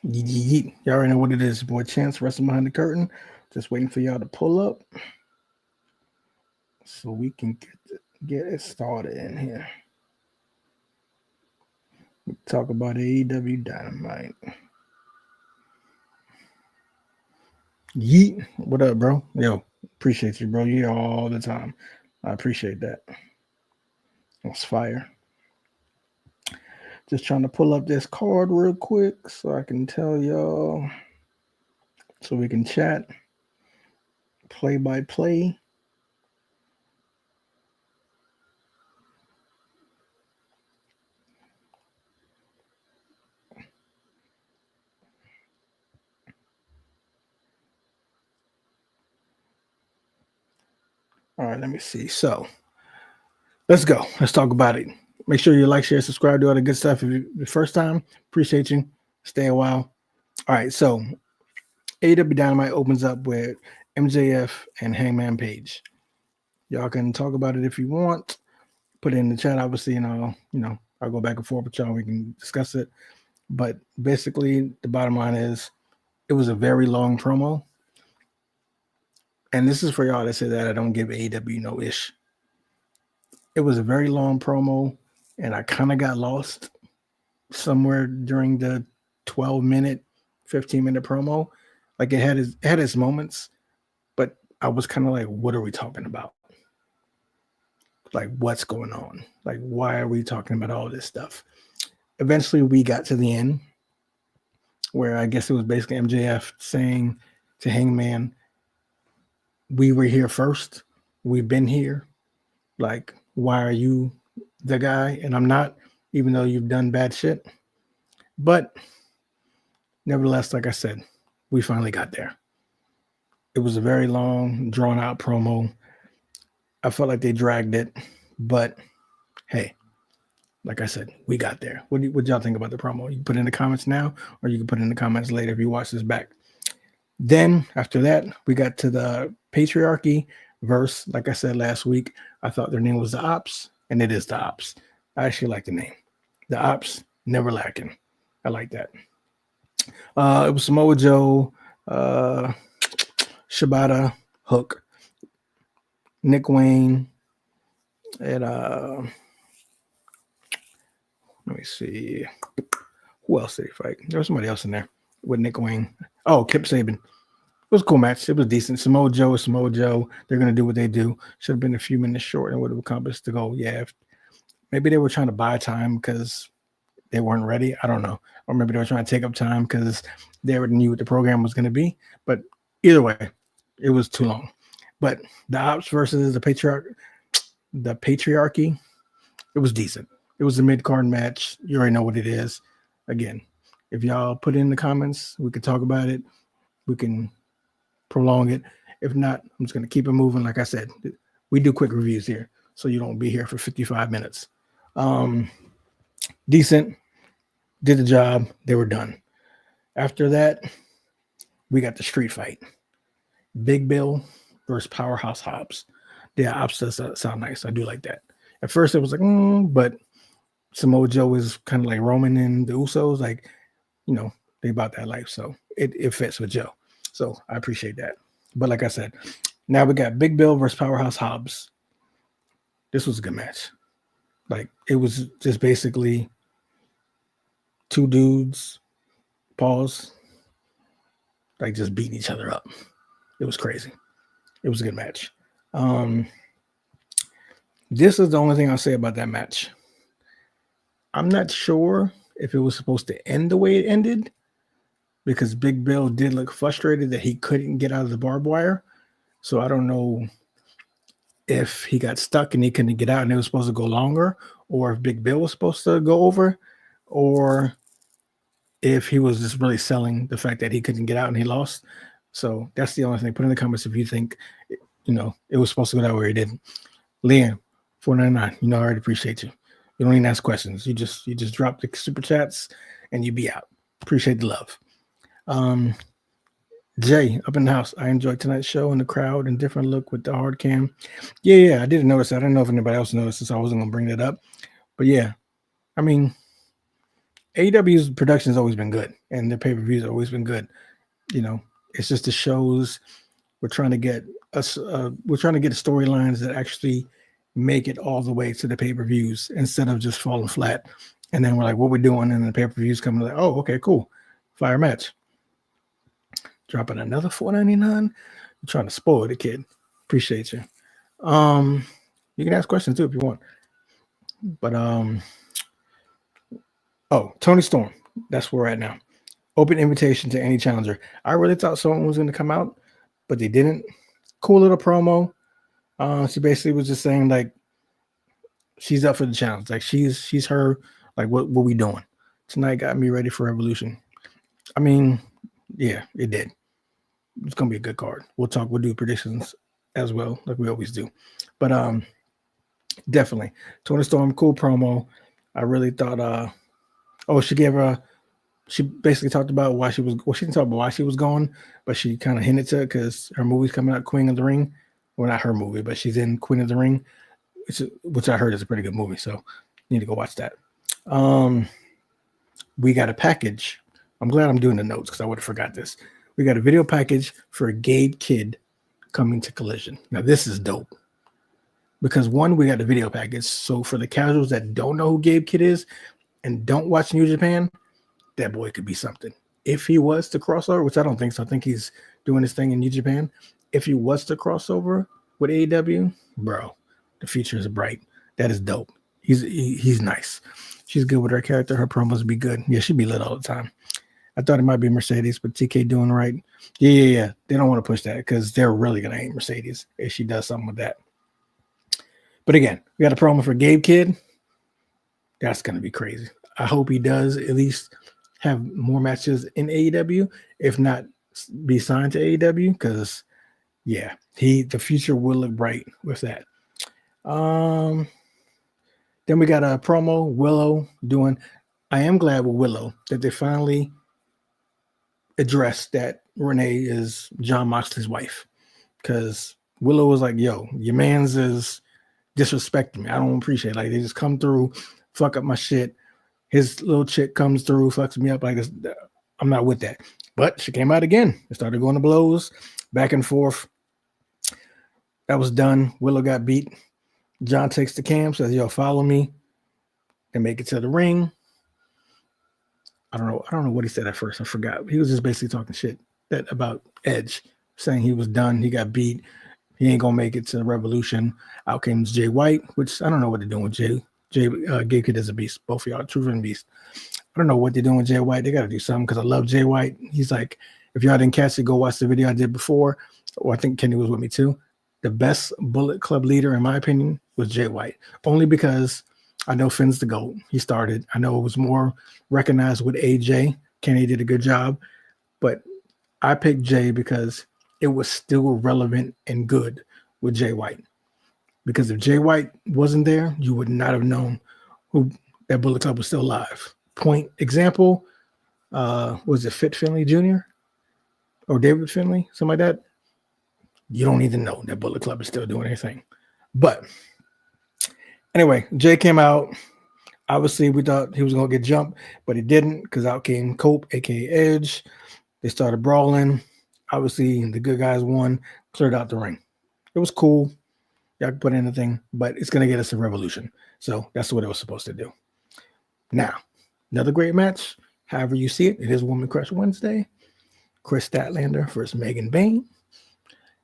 Yeet. Y'all already know what it is. Boy Chance, wrestling behind the curtain. Just waiting for y'all to pull up so we can get it started in here. We talk about AEW Dynamite. Yeet. What up, bro? Yo, appreciate you, bro. You here all the time. I appreciate that. That's fire. Just trying to pull up this card real quick so I can tell y'all, so we can chat play by play. All right, let me see. So let's go. Let's talk about it. Make sure you like, share, subscribe, do all the good stuff. If you the first time, appreciate you. Stay a while. All right, so AEW Dynamite opens up with MJF and Hangman Page. Y'all can talk about it if you want. Put it in the chat, obviously, and I'll go back and forth with y'all. We can discuss it. But basically, the bottom line is it was a very long promo. And this is for y'all that say that I don't give AEW no ish. It was a very long promo, and I kind of got lost somewhere during the 12-minute, 15-minute promo. Like it had its moments, but I was kind of like, what are we talking about? Like, what's going on? Like, why are we talking about all this stuff? Eventually, we got to the end where I guess it was basically MJF saying to Hangman, we were here first. We've been here. Like, why are you the guy and I'm not, even though you've done bad shit? But nevertheless, like I said, we finally got there. It was a very long, drawn out promo. I felt like they dragged it, but hey, like I said, we got there. What y'all think about the promo? You can put it in the comments now, or you can put it in the comments later if you watch this back. Then after that, we got to the patriarchy verse. Like I said last week, I thought their name was the Ops, and it is the Ops. I actually like the name. The Ops, never lacking. I like that. It was Samoa Joe, Shibata, Hook, Nick Wayne, and let me see. Who else did he fight? There was somebody else in there with Nick Wayne. Oh, Kip Sabian. It was a cool match. It was decent. Samoa Joe is Samoa Joe. They're going to do what they do. Should have been a few minutes short and would have accomplished the goal. Yeah. Maybe they were trying to buy time because they weren't ready. I don't know. Or maybe they were trying to take up time because they already knew what the program was going to be. But either way, it was too long. But the Ops versus the patriarchy, it was decent. It was a mid-card match. You already know what it is. Again, if y'all put it in the comments, we could talk about it. We can prolong it. If not, I'm just going to keep it moving. Like I said, we do quick reviews here, so you don't be here for 55 minutes. Decent. Did the job. They were done. After that, we got the street fight. Big Bill versus Powerhouse Hobbs. Yeah, Ops does sound nice. I do like that. At first, it was like, but Samoa Joe is kind of like Roman and the Usos. Like, they about that life. So it fits with Joe. So I appreciate that. But like I said, now we got Big Bill versus Powerhouse Hobbs. This was a good match. Like, it was just basically two dudes, pause, like just beating each other up. It was crazy. It was a good match. This is the only thing I'll say about that match. I'm not sure if it was supposed to end the way it ended because Big Bill did look frustrated that he couldn't get out of the barbed wire. So I don't know if he got stuck and he couldn't get out and it was supposed to go longer, or if Big Bill was supposed to go over, or if he was just really selling the fact that he couldn't get out and he lost. So that's the only thing. Put in the comments if you think, it was supposed to go that way or it didn't. Liam, 499, I already appreciate you. You don't even ask questions. You just drop the super chats and you be out. Appreciate the love. Jay, up in the house. I enjoyed tonight's show and the crowd and different look with the hard cam. Yeah, I didn't notice that. I don't know if anybody else noticed this. So I wasn't going to bring that up. But yeah, I mean, AEW's production has always been good, and the pay-per-views have always been good. It's just the shows we're trying to get storylines that actually make it all the way to the pay-per-views instead of just falling flat. And then we're like, what we're doing, and the pay-per-views coming like, oh, okay, cool, fire match. Dropping another $4.99. You're trying to spoil the kid. Appreciate you. You can ask questions too if you want. But Tony Storm. That's where we're at now. Open invitation to any challenger. I really thought someone was going to come out, but they didn't. Cool little promo. She basically was just saying like she's up for the challenge. Like she's her. Like what we doing tonight? Got me ready for Revolution. I mean, yeah, it did. It's gonna be a good card. We'll do predictions as well, like we always do. But definitely Tony Storm, cool promo. I really thought. She basically talked about why she was. Well, she didn't talk about why she was going, but she kind of hinted to it because her movie's coming out, Queen of the Ring. Well, not her movie, but she's in Queen of the Ring, which I heard is a pretty good movie. So you need to go watch that. We got a package. I'm glad I'm doing the notes because I would have forgot this. We got a video package for Gabe Kidd coming to Collision. Now this is dope because one, we got the video package. So for the casuals that don't know who Gabe Kidd is and don't watch New Japan, that boy could be something. If he was to cross over, which I don't think so. I think he's doing his thing in New Japan. If he was to cross over with AEW, bro, the future is bright. That is dope. He's nice. She's good with her character. Her promos be good. Yeah, she'd be lit all the time. I thought it might be Mercedes, but TK doing right. Yeah. They don't want to push that because they're really going to hate Mercedes if she does something with that. But again, we got a promo for Gabe Kidd. That's going to be crazy. I hope he does at least have more matches in AEW, if not be signed to AEW, because yeah, the future will look bright with that. Then we got a promo, Willow doing. I am glad with Willow that they finally addressed that Renee is John Moxley's wife, because Willow was like, yo, your man's is disrespecting me. I don't appreciate it. Like they just come through, fuck up my shit. His little chick comes through, fucks me up like this. I'm not with that. But she came out again. They started going to blows, back and forth. That was done. Willow got beat. John takes the cam, says, yo, follow me. They make it to the ring. I don't know what he said at first. I forgot. He was just basically talking shit about Edge, saying he was done. He got beat. He ain't gonna make it to the Revolution. Out came Jay White, which I don't know what they're doing with Jay. Gabe Kidd is a beast. Both of y'all, Truth and Beast. I don't know what they're doing with Jay White. They got to do something because I love Jay White. He's like, if y'all didn't catch it, go watch the video I did before. Or I think Kenny was with me too. The best Bullet Club leader, in my opinion, was Jay White. Only because I know Finn's the GOAT. He started. I know it was more recognized with AJ. Kenny did a good job. But I picked Jay because it was still relevant and good with Jay White. Because if Jay White wasn't there, you would not have known who that Bullet Club was still alive. Point example, was it Fit Finley Jr. or David Finley, something like that? You don't even know that Bullet Club is still doing anything. But anyway, Jay came out. Obviously, we thought he was going to get jumped, but he didn't because out came Cope, a.k.a. Edge. They started brawling. Obviously, the good guys won, cleared out the ring. It was cool. Y'all can put anything, but it's going to get us a Revolution. So that's what it was supposed to do. Now, another great match. However you see it, it is Woman Crush Wednesday. Chris Statlander versus Megan Bayne.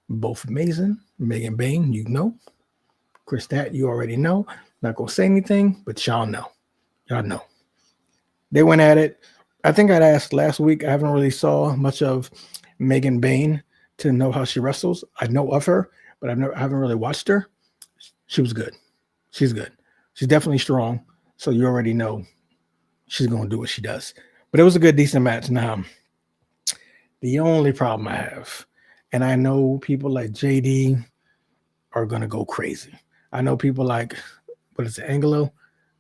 Both amazing. Megan Bayne, you know. Chris Stat, you already know. Not going to say anything, but y'all know. Y'all know. They went at it. I think I'd asked last week. I haven't really saw much of Megan Bayne to know how she wrestles. I know of her, but I haven't really watched her. She was good. She's good. She's definitely strong. So you already know she's going to do what she does. But it was a good, decent match. Now, the only problem I have, and I know people like JD are going to go crazy. I know people like, what is it, Angelo,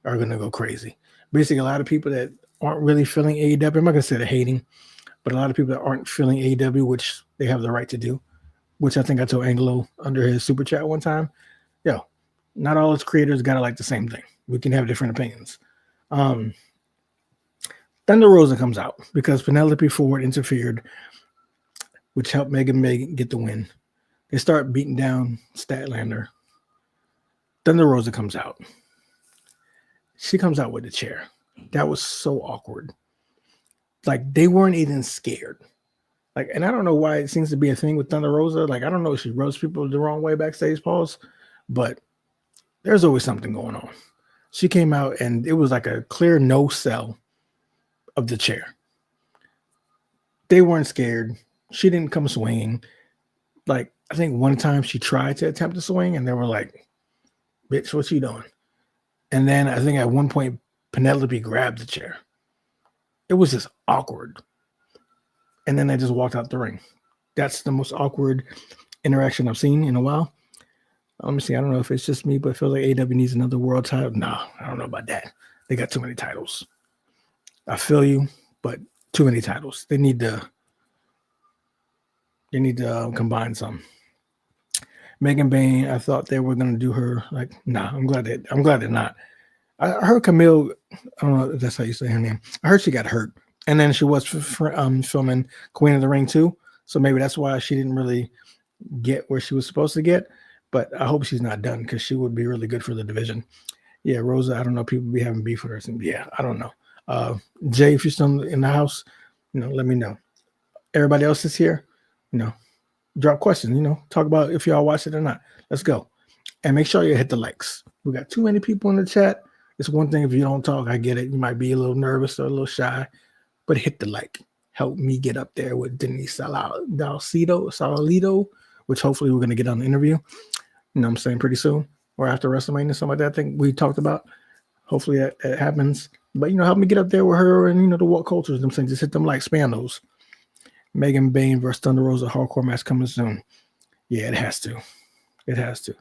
are going to go crazy. Basically, a lot of people that aren't really feeling AEW, I'm not going to say they're hating, but a lot of people that aren't feeling AEW, which they have the right to do, which I think I told Angelo under his super chat one time. Yo, not all its creators got to like the same thing. We can have different opinions. Thunder Rosa comes out because Penelope Ford interfered, which helped Megan get the win. They start beating down Statlander. Thunder Rosa comes out. She comes out with a chair. That was so awkward. Like, they weren't even scared. Like, and I don't know why it seems to be a thing with Thunder Rosa. Like, I don't know if she rubs people the wrong way backstage, pause, but there's always something going on. She came out and it was like a clear no sell of the chair. They weren't scared. She didn't come swinging. Like, I think one time she tried to attempt to swing and they were like, bitch, what you doing? And then I think at one point, Penelope grabbed the chair. It was just awkward. And then they just walked out the ring. That's the most awkward interaction I've seen in a while. Let me see. I don't know if it's just me, but I feel like AEW needs another world title. No, I don't know about that. They got too many titles. I feel you, but too many titles. They need to combine some. Megan Bain, I thought they were going to do her like, nah, I'm glad they're not. I heard Camille, I don't know if that's how you say her name. I heard she got hurt. And then she was filming Queen of the Ring too. So maybe that's why she didn't really get where she was supposed to get. But I hope she's not done because she would be really good for the division. Yeah, Rosa, I don't know. People be having beef with her. Yeah, I don't know. Jay, if you're still in the house, let me know. Everybody else is here, drop questions, talk about if y'all watch it or not. Let's go. And make sure you hit the likes. We got too many people in the chat. It's one thing if you don't talk, I get it. You might be a little nervous or a little shy, but hit the like. Help me get up there with Denise Salalido, which hopefully we're going to get on the interview. I'm saying pretty soon or after WrestleMania, something like that. I think we talked about. Hopefully that happens. But, help me get up there with her and, the What Cultures. I'm saying just hit them like, spam those. Megan Bain versus Thunder Rosa hardcore match coming soon. Yeah, it has to. It has to.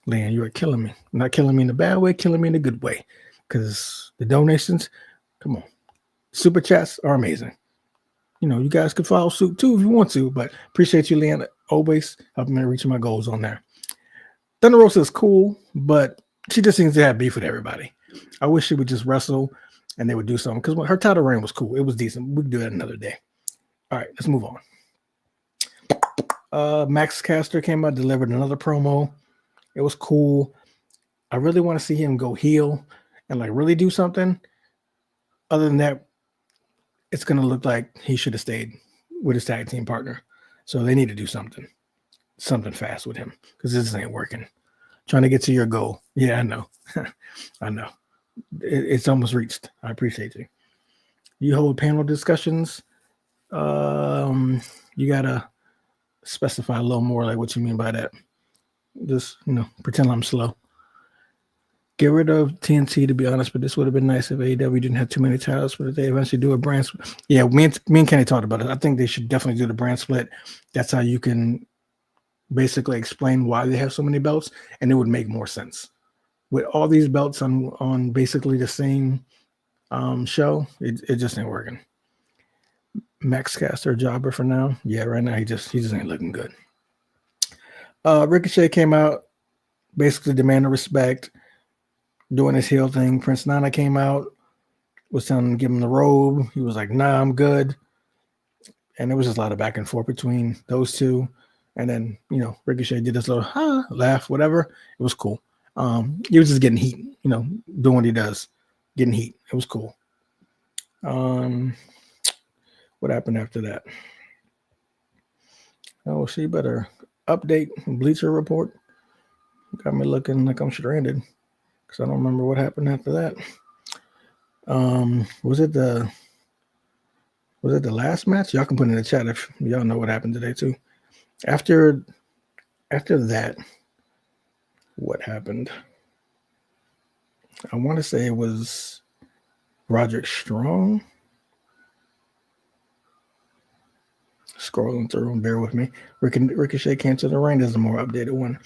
Leanne, you are killing me. Not killing me in a bad way, killing me in a good way. Because the donations, come on. Super chats are amazing. You guys can follow suit too if you want to, but appreciate you, Leanne, always helping me reach my goals on there. Thunder Rosa is cool, but she just seems to have beef with everybody. I wish she would just wrestle and they would do something because her title reign was cool. It was decent. We can do that another day. All right, let's move on. Max Caster came out, delivered another promo. It was cool. I really want to see him go heel and really do something. Other than that, it's going to look like he should have stayed with his tag team partner. So they need to do something fast with him because this ain't working. Trying to get to your goal. Yeah, I know. I know. It's almost reached. I appreciate you. You hold panel discussions. You got to specify a little more like what you mean by that. Just, pretend I'm slow. Get rid of TNT, to be honest, but this would have been nice if AEW didn't have too many titles, but if they eventually do a brand split. Yeah, me and Kenny talked about it. I think they should definitely do the brand split. That's how you can basically explain why they have so many belts, and it would make more sense. With all these belts on basically the same show, it just ain't working. Max Caster, jobber for now. Yeah, right now he just ain't looking good. Ricochet came out, basically demanding respect, doing his heel thing. Prince Nana came out, was telling him to give him the robe. He was like, nah, I'm good. And there was just a lot of back and forth between those two. And then, Ricochet did this little laugh, whatever. It was cool. He was just getting heat, doing what he does, getting heat. It was cool. What happened after that? Oh, she better update Bleacher Report. Got me looking like I'm stranded because I don't remember what happened after that. Was it the last match? Y'all can put in the chat if y'all know what happened today too. After that, what happened? I want to say it was Roderick Strong. Scrolling through, bear with me. Ricochet came to the ring. There's a more updated one.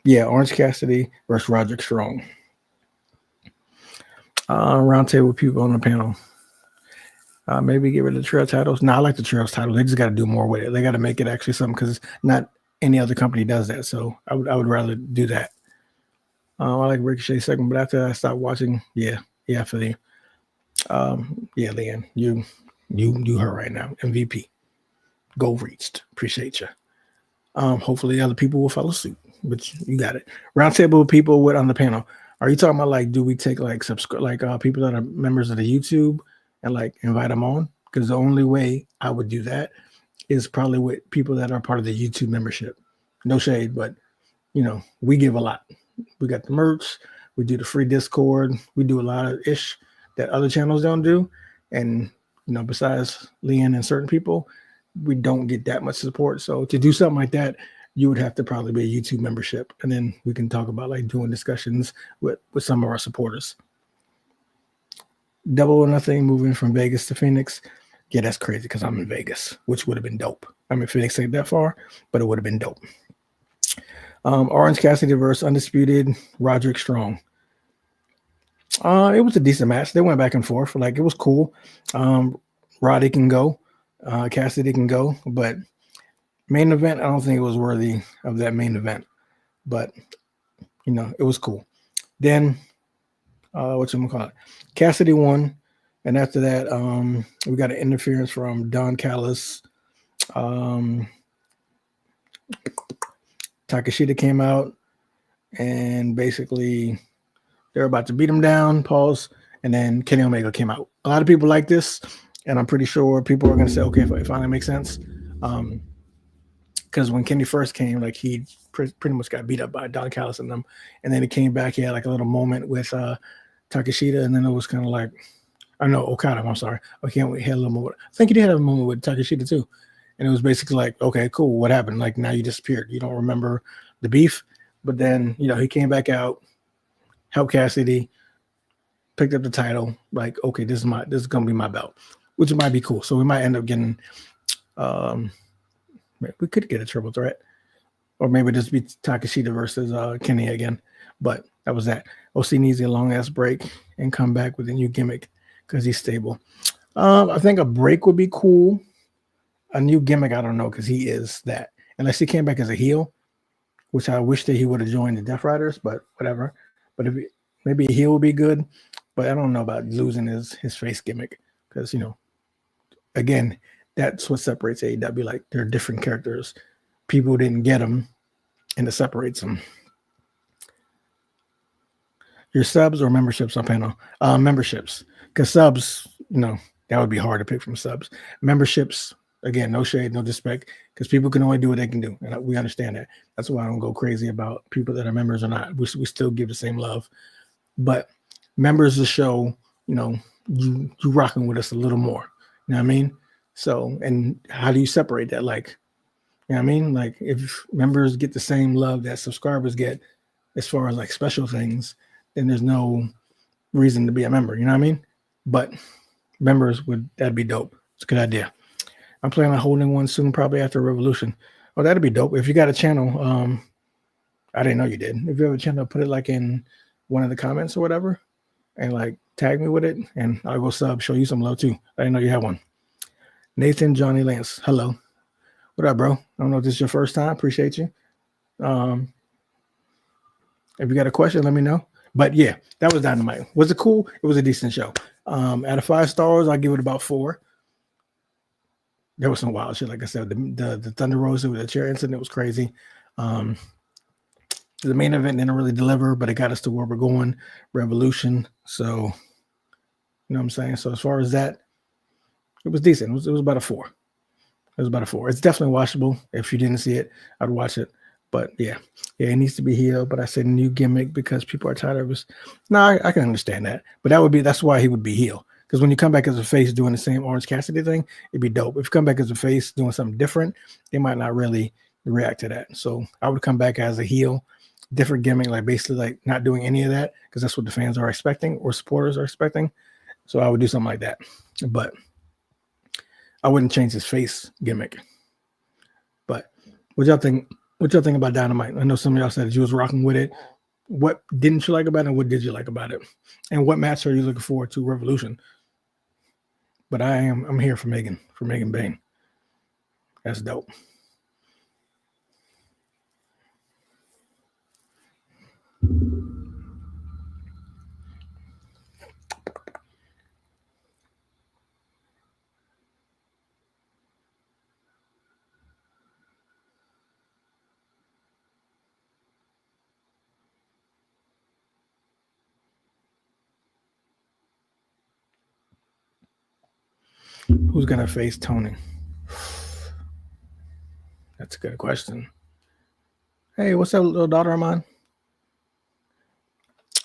Yeah, Orange Cassidy versus Roderick Strong. Round table people on the panel. Maybe get rid of the trail titles. No, I like the trails title. They just got to do more with it. They got to make it actually something because not any other company does that. So I would rather do that. I like Ricochet second, but after I stopped watching, yeah, I feel you. Yeah, Leanne, you her right now. MVP. Goal reached. Appreciate you. Hopefully other people will follow suit. But you got it. Roundtable of people with on the panel. Are you talking about like do we take like subscribe like people that are members of the YouTube and like invite them on? Because the only way I would do that is probably with people that are part of the YouTube membership. No shade, but we give a lot. We got the merch, we do the free Discord, we do a lot of ish that other channels don't do. And besides Leanne and certain people, we don't get that much support. So to do something like that, you would have to probably be a YouTube membership. And then we can talk about like doing discussions with some of our supporters. Double or nothing moving from Vegas to Phoenix. Yeah, that's crazy because I'm in Vegas, which would have been dope. I mean, Phoenix ain't that far, but it would have been dope. Orange Cassidy versus Undisputed Roderick Strong. It was a decent match. They went back and forth. Like it was cool. Roddy can go, Cassidy can go, but main event, I don't think it was worthy of that main event. But it was cool. Then Cassidy won, and after that, we got an interference from Don Callis. Takeshita came out, and basically they're about to beat him down. Pause. And then Kenny Omega came out. A lot of people like this, and I'm pretty sure people are going to say, okay, it finally makes sense. Because when Kenny first came, like he pretty much got beat up by Don Callis and them. And then he came back, he had like a little moment with Takeshita, and then it was kind of like, I know Okada, I'm sorry. Okay, we had a little moment. I think he did have a moment with Takeshita too. And it was basically like, okay, cool, what happened? Like now you disappeared. You don't remember the beef. But then, he came back out, helped Cassidy, picked up the title. Like, okay, this is gonna be my belt, which might be cool. So we might end up getting, we could get a triple threat, or maybe just be Takeshita versus Kenny again. But that was that. OC needs a long ass break and come back with a new gimmick because he's stable. I think a break would be cool. A new gimmick, I don't know, because he is that. Unless he came back as a heel, which I wish that he would have joined the Death Riders, but whatever. But maybe a heel would be good. But I don't know about losing his face gimmick because again, that's what separates AEW. Like they're different characters. People didn't get them, and it separates them. Your subs or memberships on panel? Memberships, because subs, that would be hard to pick from subs. Memberships, again, no shade, no disrespect, because people can only do what they can do, and we understand that. That's why I don't go crazy about people that are members or not. We still give the same love, but members of the show, you rocking with us a little more. You know what I mean? So, and how do you separate that? Like, you know what I mean? Like, if members get the same love that subscribers get, as far as like special things, then there's no reason to be a member. You know what I mean? But members that'd be dope. It's a good idea. I'm planning on holding one soon, probably after Revolution. Oh, that'd be dope. If you got a channel, I didn't know you did. If you have a channel, put it like in one of the comments or whatever, and like tag me with it, and I'll go sub, show you some love too. I didn't know you had one. Nathan Johnny Lance, hello. What up, bro? I don't know if this is your first time. Appreciate you. If you got a question, let me know. But yeah, that was Dynamite. Was it cool? It was a decent show. Out of 5 stars, I give it about 4. There was some wild shit, like I said. The Thunder Rosa with the chair incident was crazy. The main event didn't really deliver, but it got us to where we're going. Revolution. So, you know what I'm saying? So as far as that, it was decent. It was about a 4. It was about a 4. It's definitely watchable. If you didn't see it, I'd watch it. But yeah, it needs to be healed. But I said new gimmick because people are tired of us. No, I can understand that. But that's why he would be heel. Because when you come back as a face doing the same Orange Cassidy thing, it'd be dope. If you come back as a face doing something different, they might not really react to that. So I would come back as a heel, different gimmick, like basically like not doing any of that because that's what the fans are expecting or supporters are expecting. So I would do something like that. But I wouldn't change his face gimmick. But what y'all think? What y'all think about Dynamite? I know some of y'all said that you was rocking with it. What didn't you like about it? And what did you like about it? And what match are you looking forward to? Revolution. But I'm here for Megan Bain. That's dope. Who's gonna face Tony? That's a good question. Hey, what's up, little daughter of mine?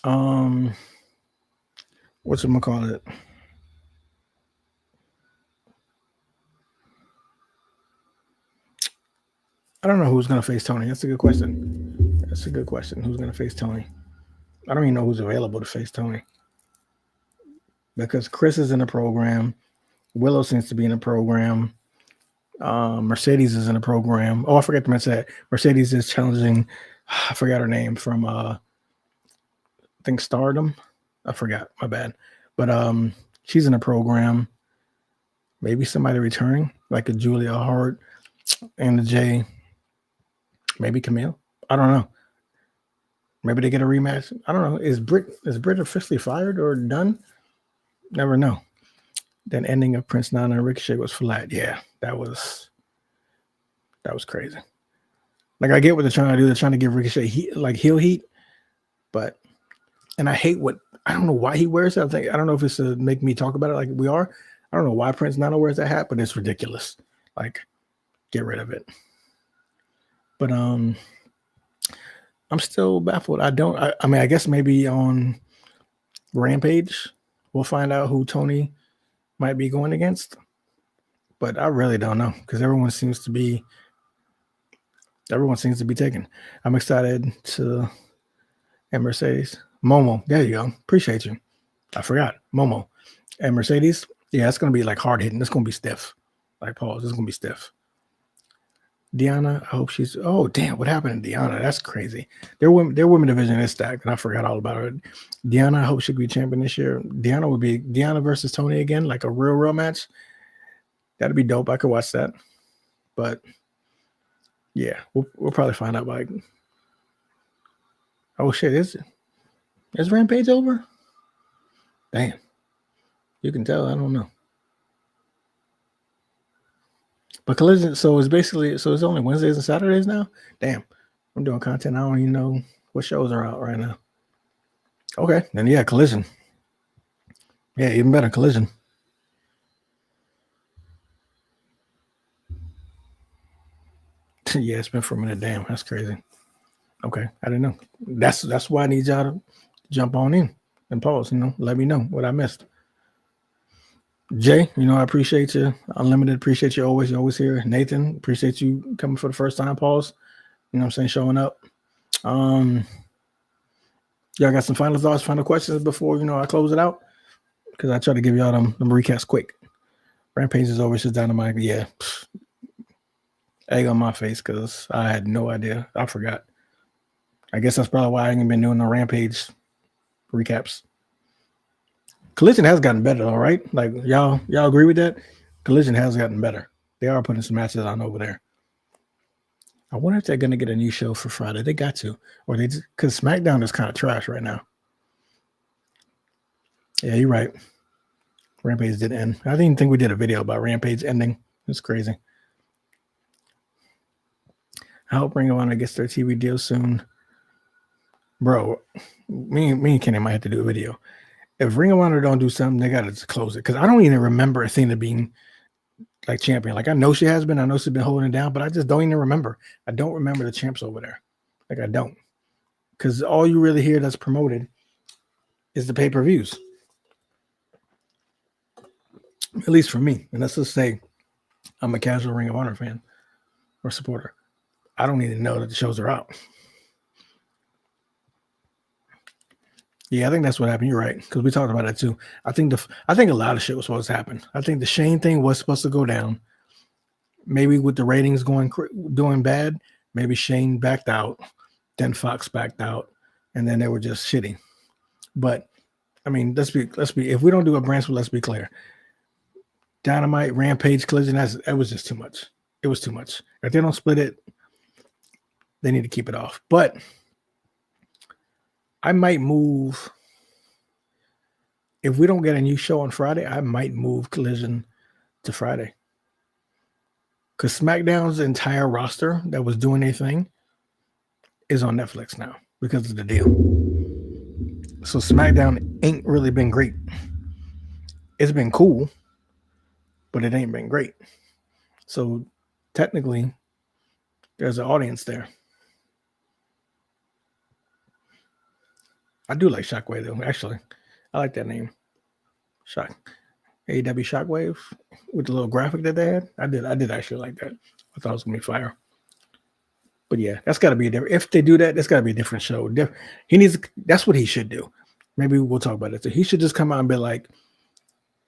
Um, what's it gonna call it? I don't know who's gonna face Tony. That's a good question. That's a good question. Who's gonna face Tony? I don't even know who's available to face Tony because Chris is in the program. Willow seems to be in the program. Mercedes is in the program. Oh, I forgot to mention that Mercedes is challenging. I forgot her name from I think Stardom. I forgot. My bad. But she's in the program. Maybe somebody returning, like a Julia Hart and the J. Maybe Camille. I don't know. Maybe they get a rematch. I don't know. Is Britt officially fired or done? Never know. Then ending of Prince Nana and Ricochet was flat. Yeah, that was crazy. Like I get what they're trying to do. They're trying to give Ricochet heat, like heel heat, but and I hate what I don't know why he wears that. I don't know if it's to make me talk about it like we are. I don't know why Prince Nana wears that hat, but it's ridiculous. Like, get rid of it. But I'm still baffled. I mean, I guess maybe on Rampage we'll find out who Tony might be going against. But I really don't know because everyone seems to be taken. I'm excited to and Mercedes. Momo, there you go. Appreciate you. I forgot. Momo. And Mercedes, yeah, it's gonna be like hard hitting. It's gonna be stiff. Like pause, it's gonna be stiff. Deanna, I hope she's damn, what happened to Deanna? That's crazy. Their women division is stacked, and I forgot all about her. Deanna, I hope she could be champion this year. Deanna versus Tony again, like a real match. That'd be dope. I could watch that. But yeah, we'll probably find out by. Oh shit, is Rampage over? Damn. You can tell, I don't know. But Collision, it's only Wednesdays and Saturdays now? Damn. I'm doing content. I don't even know what shows are out right now. Okay, then yeah, Collision. Yeah, even better, Collision. Yeah, it's been for a minute. Damn, that's crazy. Okay, I didn't know. That's why I need y'all to jump on in and pause. Let me know what I missed. Jay, I appreciate you. Unlimited, appreciate you always. You're always here. Nathan, appreciate you coming for the first time. Pause. You know what I'm saying? Showing up. Y'all got some final thoughts, final questions before I close it out? Because I try to give y'all them recaps quick. Rampage is over. It's Dynamite. Yeah. Egg on my face because I had no idea. I forgot. I guess that's probably why I ain't been doing the Rampage recaps. Collision has gotten better, all right? Like y'all agree with that? Collision has gotten better. They are putting some matches on over there. I wonder if they're gonna get a new show for Friday. They got to, or they because SmackDown is kind of trash right now. Yeah, you're right. Rampage did end. I didn't think we did a video about Rampage ending. It's crazy. I hope Ring of Honor gets their TV deal soon. Bro, me and Kenny might have to do a video. If Ring of Honor don't do something, they gotta just close it. Because I don't even remember Athena being like champion. Like I know she has been. I know she's been holding it down, but I just don't even remember. I don't remember the champs over there. Like I don't. Because all you really hear that's promoted is the pay-per-views. At least for me. And let's just say I'm a casual Ring of Honor fan or supporter. I don't even know that the shows are out. Yeah, I think that's what happened. You're right, because we talked about that too. I think a lot of shit was supposed to happen. I think the Shane thing was supposed to go down. Maybe with the ratings doing bad, maybe Shane backed out, then Fox backed out, and then they were just shitty. But I mean, let's be. If we don't do a brand split, let's be clear. Dynamite, Rampage, Collision. That was just too much. It was too much. If they don't split it, they need to keep it off. But I might move. If we don't get a new show on Friday, I might move Collision to Friday. Because SmackDown's entire roster that was doing their thing is on Netflix now because of the deal. So SmackDown ain't really been great. It's been cool, but it ain't been great. So technically, there's an audience there. I do like Shockwave though. Actually, I like that name. AEW Shockwave with the little graphic that they had. I did actually like that. I thought it was gonna be fire. But yeah, that's got to be a different. If they do that, that's got to be a different show. He needs. That's what he should do. Maybe we'll talk about it. So he should just come out and be like,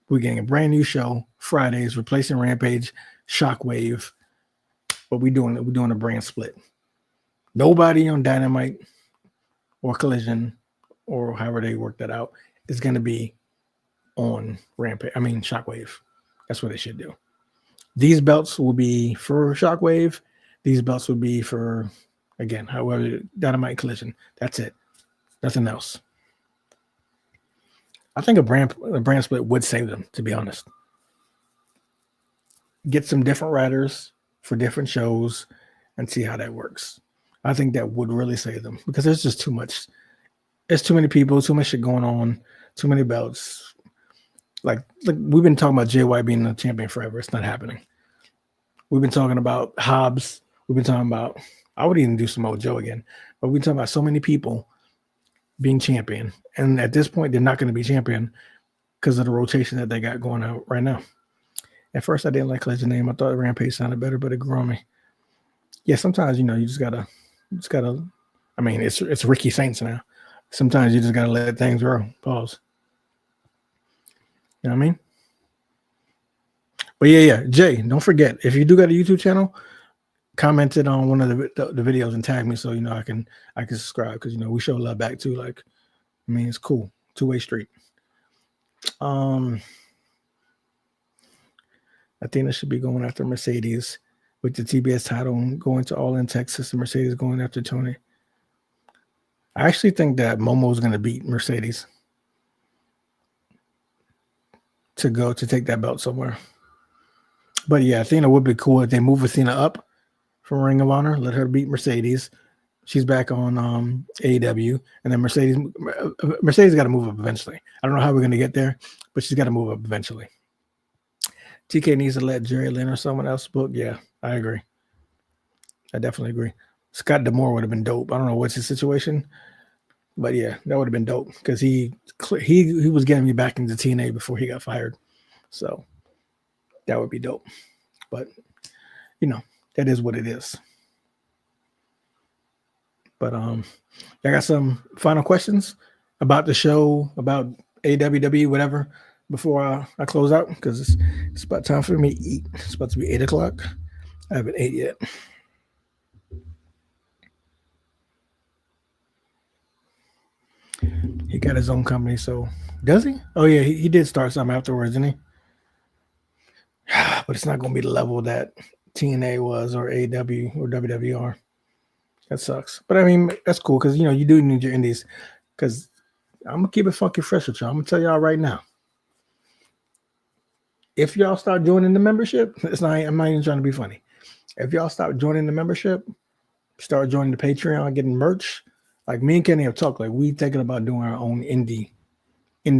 "We're getting a brand new show Fridays, replacing Rampage, Shockwave, but we're doing a brand split. Nobody on Dynamite or Collision or however they work that out is going to be on Rampage. I mean Shockwave. That's what they should do. These belts will be for Shockwave. These belts would be for, again, however, Dynamite Collision. That's it. Nothing else. I think a brand split would save them, to be honest. Get some different writers for different shows and see how that works. I think that would really save them because there's just too much. There's too many people, too much shit going on, too many belts. Like we've been talking about JY being the champion forever. It's not happening. We've been talking about Hobbs. We've been talking about, I would even do Samoa Joe again, but we've been talking about so many people being champion. And at this point, they're not going to be champion because of the rotation that they got going out right now. At first, I didn't like Collision name. I thought Rampage sounded better, but it grew on me. Yeah, sometimes, you just gotta, I mean, it's Ricky Saints now. Sometimes you just gotta let things grow. Pause. You know what I mean? But yeah. Jay, don't forget, if you do got a YouTube channel, comment it on one of the videos and tag me so I can subscribe because we show love back too. Like, I mean, it's cool. Two-way street. Athena should be going after Mercedes with the TBS title and going to All in Texas and Mercedes going after Tony. I actually think that Momo is going to beat Mercedes to take that belt somewhere. But yeah, Athena would be cool if they move Athena up from Ring of Honor, let her beat Mercedes. She's back on AEW, and then Mercedes got to move up eventually. I don't know how we're going to get there, but she's got to move up eventually. TK needs to let Jerry Lynn or someone else book. Yeah, I agree. I definitely agree. Scott D'Amore would have been dope. I don't know what's his situation, but yeah, that would have been dope because he was getting me back into TNA before he got fired. So that would be dope. But that is what it is. But I got some final questions about the show, about AWW, whatever, before I close out because it's about time for me to eat. It's about to be 8 o'clock. I haven't ate yet. He got his own company, so does he? Oh yeah, he did start something afterwards, didn't he? But it's not going to be the level that TNA was or AEW or WWR. That sucks. But I mean, that's cool because you do need your indies. Because I'm gonna keep it funky fresh with y'all. I'm gonna tell y'all right now. If y'all start joining the membership, I'm not even trying to be funny. If y'all start joining the membership, start joining the Patreon, getting merch. Like me and Kenny have talked. Like we thinking about doing our own indie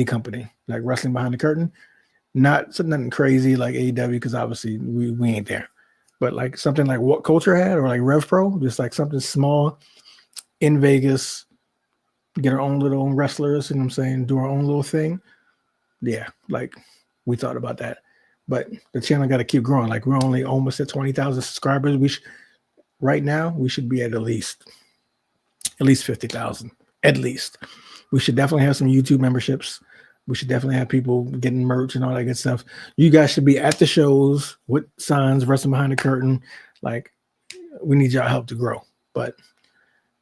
company, like Wrestling Behind the Curtain. Not nothing crazy like AEW because obviously we ain't there. But like something like What Culture had or like Rev Pro, just like something small in Vegas, get our own little wrestlers, you know what I'm saying, do our own little thing. Yeah, like we thought about that. But the channel got to keep growing. Like we're only almost at 20,000 subscribers. Right now, we should be at least 50,000. At least. We should definitely have some YouTube memberships. We should definitely have people getting merch and all that good stuff. You guys should be at the shows with signs, Wrestling Behind the Curtain. Like, we need y'all help to grow. But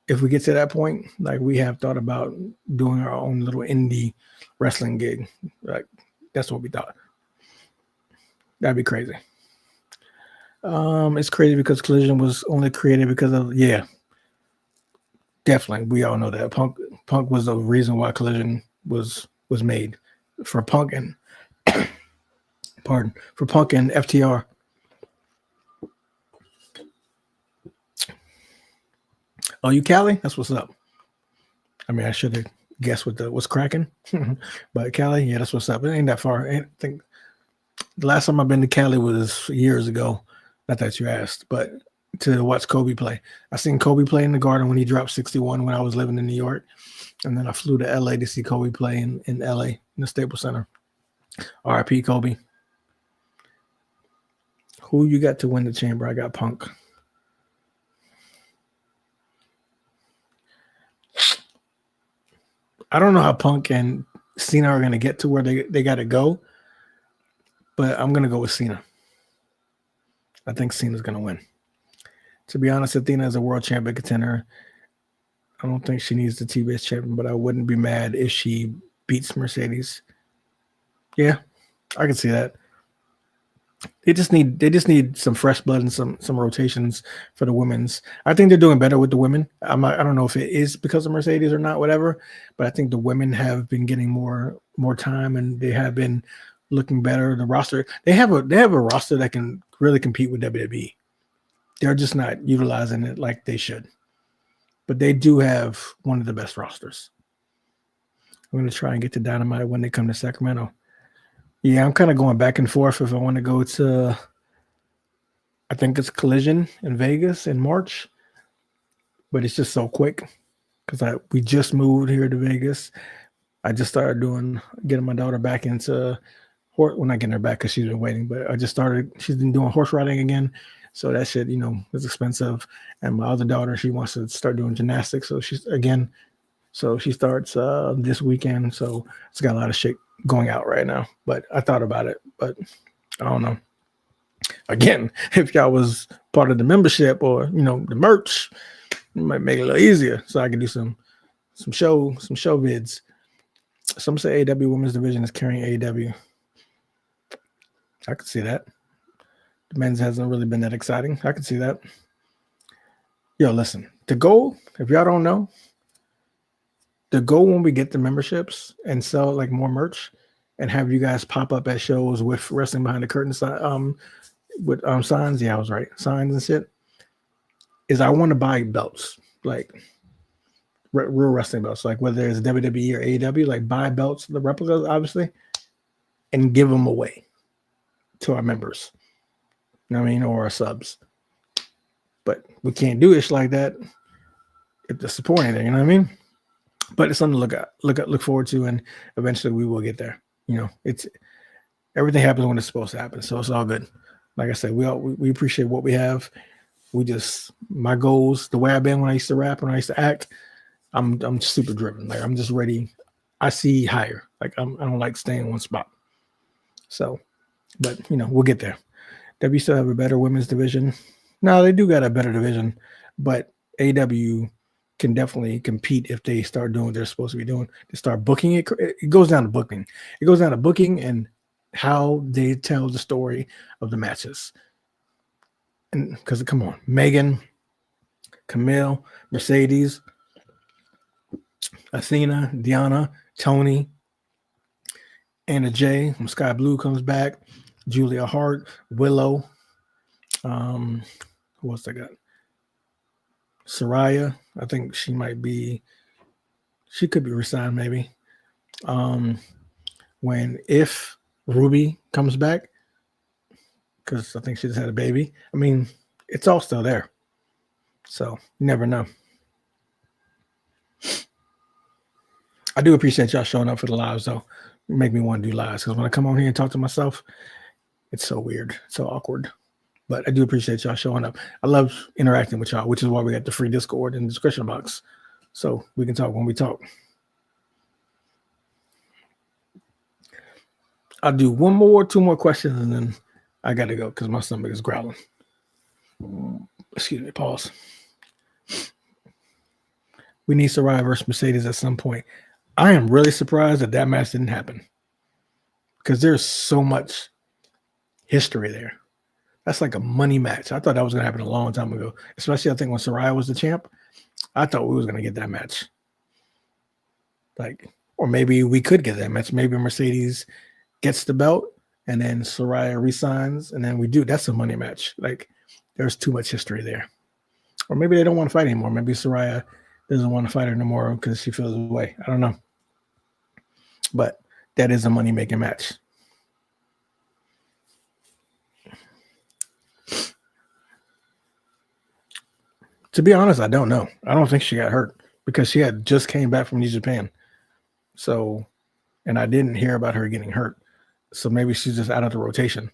if we get to that point, like we have thought about doing our own little indie wrestling gig. Like, that's what we thought. That'd be crazy. It's crazy because Collision was only created because of, definitely. We all know that. Punk was the reason why Collision was made for Punk and FTR. Oh, you Cali? That's what's up. I mean, I should have guessed what's cracking, but Cali, yeah, that's what's up. It ain't that far. I think The last time I've been to Cali was years ago. Not that you asked, but to watch Kobe play. I seen Kobe play in the Garden when he dropped 61 when I was living in New York. And then I flew to LA to see Kobe play in LA in the Staples Center. RIP Kobe. Who you got to win the chamber? I got Punk. I don't know how Punk and Cena are going to get to where they got to go, but I'm going to go with Cena. I think Cena's going to win. To be honest, Athena is a world champion contender. I don't think she needs the TBS champion, but I wouldn't be mad if she beats Mercedes. Yeah, I can see that. They just need some fresh blood and some rotations for the women's. I think they're doing better with the women. I don't know if it is because of Mercedes or not, whatever. But I think the women have been getting more time and they have been looking better. The roster they have a roster that can really compete with WWE. They're just not utilizing it like they should. But they do have one of the best rosters. I'm going to try and get to Dynamite when they come to Sacramento. Yeah, I'm kind of going back and forth if I want to go to, I think it's Collision in Vegas in March, but it's just so quick because we just moved here to Vegas. I just started getting my daughter back into, well, not getting her back because she's been waiting, but she's been doing horse riding again. So that shit, is expensive. And my other daughter, she wants to start doing gymnastics. So she starts this weekend. So it's got a lot of shit going out right now. But I thought about it, but I don't know. Again, if y'all was part of the membership or the merch, it might make it a little easier. So I can do some show vids. Some say AEW Women's Division is carrying AEW. I could see that. The men's hasn't really been that exciting. I can see that. Yo, listen, the goal, if y'all don't know, the goal when we get the memberships and sell like more merch and have you guys pop up at shows with Wrestling Behind the Curtain with signs. Yeah, I was right. Signs and shit. Is I want to buy belts, like real wrestling belts, like whether it's WWE or AEW, like buy belts, the replicas, obviously, and give them away to our members. You know what I mean? Or our subs. But we can't do ish like that if the support ain't there, you know what I mean? But it's something to look forward to, and eventually we will get there. It's everything happens when it's supposed to happen, so it's all good. Like I said, we appreciate what we have. My goals, the way I've been when I used to rap, when I used to act, I'm super driven. Like I'm just ready. I see higher. Like I don't like staying in one spot. So, but we'll get there. W still have a better women's division. No, they do got a better division, but AEW can definitely compete if they start doing what they're supposed to be doing. They start booking it. It goes down to booking. It goes down to booking and how they tell the story of the matches. And because come on, Megan, Camille, Mercedes, Athena, Diana, Tony, Anna Jay, when Sky Blue comes back, Julia Hart, Willow. Who else I got? Saraya. I think she could be resigned maybe. If Ruby comes back, because I think she just had a baby. I mean, it's all still there. So you never know. I do appreciate y'all showing up for the lives, though. You make me want to do lives because when I come on here and talk to myself, it's so weird, so awkward. But I do appreciate y'all showing up. I love interacting with y'all, which is why we got the free Discord in the description box. So we can talk when we talk. I'll do two more questions, and then I got to go because my stomach is growling. Excuse me, pause. We need Saraya versus Mercedes at some point. I am really surprised that match didn't happen because there's so much history there. That's like a money match. I thought that was going to happen a long time ago, especially I think when Saraya was the champ. I thought we was going to get that match. Or maybe we could get that match. Maybe Mercedes gets the belt and then Saraya resigns and then we do. That's a money match. There's too much history there. Or maybe they don't want to fight anymore. Maybe Saraya doesn't want to fight her no more because she feels away. I don't know. But that is a money-making match. To be honest, I don't know. I don't think she got hurt because she had just came back from New Japan. So, and I didn't hear about her getting hurt. So maybe she's just out of the rotation.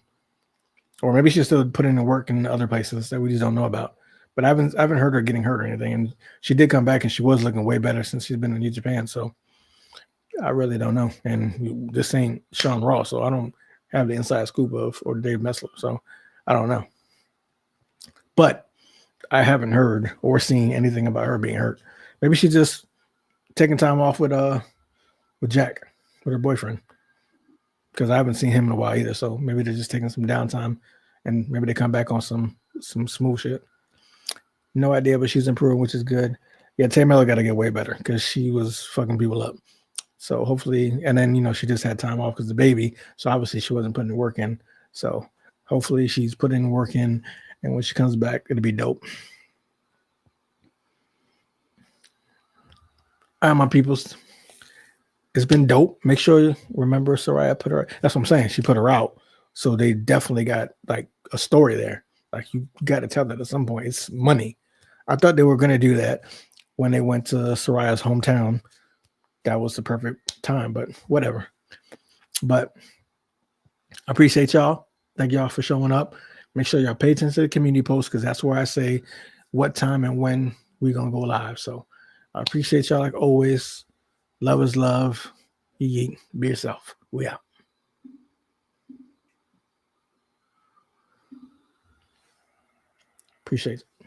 Or maybe she's still putting in work in other places that we just don't know about. But I haven't heard her getting hurt or anything. And she did come back and she was looking way better since she's been in New Japan. So I really don't know. And this ain't Sean Ross, so I don't have the inside scoop of or Dave Messler. So I don't know. But I haven't heard or seen anything about her being hurt. Maybe she's just taking time off with Jack, with her boyfriend. Because I haven't seen him in a while either. So maybe they're just taking some downtime and maybe they come back on some smooth shit. No idea, but she's improving, which is good. Yeah, Tay Miller got to get way better because she was fucking people up. So hopefully, and then, she just had time off because the baby. So obviously she wasn't putting the work in. So hopefully she's putting work in. And when she comes back, it'll be dope. All right, my peoples. It's been dope. Make sure you remember Saraya put her. That's what I'm saying. She put her out. So they definitely got like a story there. Like you got to tell that at some point. It's money. I thought they were going to do that when they went to Saraya's hometown. That was the perfect time, but whatever. But I appreciate y'all. Thank y'all for showing up. Make sure y'all pay attention to the community post because that's where I say what time and when we're going to go live. So I appreciate y'all like always. Love is love. Be yourself. We out. Appreciate it.